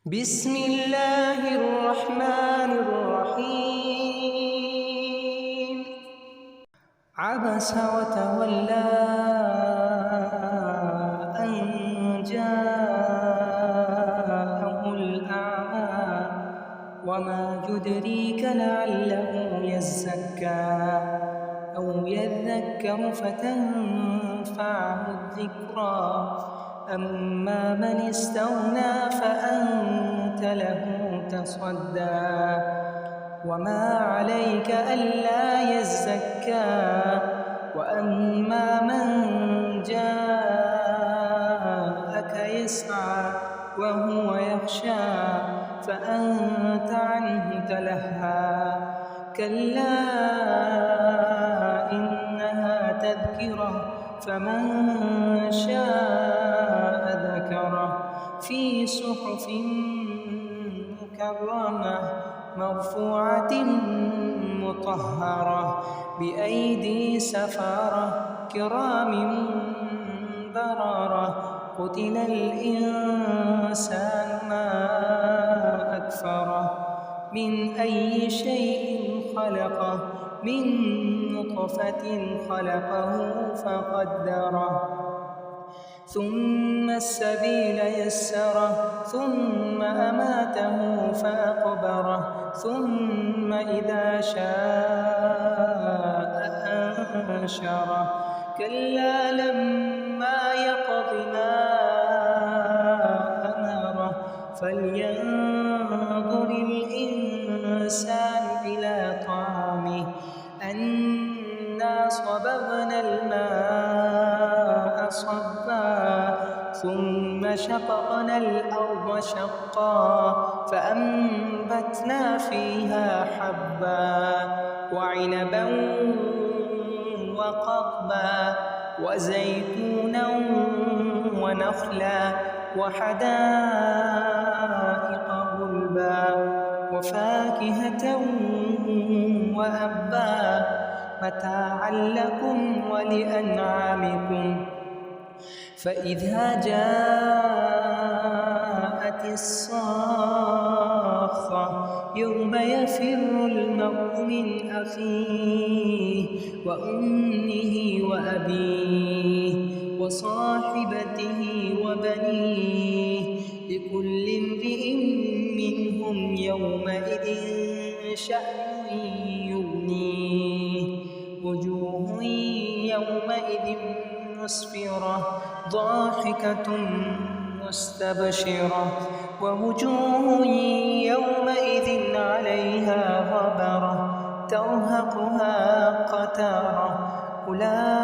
بسم الله الرحمن الرحيم. عبس وتولى أن جاءه الأعمى وما يدريك لعله يزكى أو يذكر فتنفعه الذكرى أما من استغنى فأنت له تصدى وما عليك ألا يزكى وأما من جاءك يسعى وهو يخشى فأنت عنه تلهى كلا إنها تذكرة فمن شاء ذكره في صحف مكرمة مرفوعة مطهرة بأيدي سفرة كرام بررة قتل الإنسان ما أكفره من أي شيء خلقه من نطفة خلقه فقدره ثم السبيل يسره ثم أماته فأقبره ثم إذا شاء أنشره كلا لما يقض ما أمره فلينظر الإنسان إلى طعامه أنا صببنا الماء صبا ثم شققنا الأرض شقا فأنبتنا فيها حبا وعنبا وقضبا وزيتونا ونخلا وحدائق غلبا وفاكهة وأبا متاعا لكم ولأنعامكم فإذا جاءت الصاخة يوم يفر المرء من أخيه وأمه وأبيه وصاحبته وبنيه لكل امرئ منهم يومئذ شأن يغنيه وجوه يومئذ مسفرة ضاحكة مستبشرة ووجوه يومئذ عليها غبرة ترهقها قترة أولئك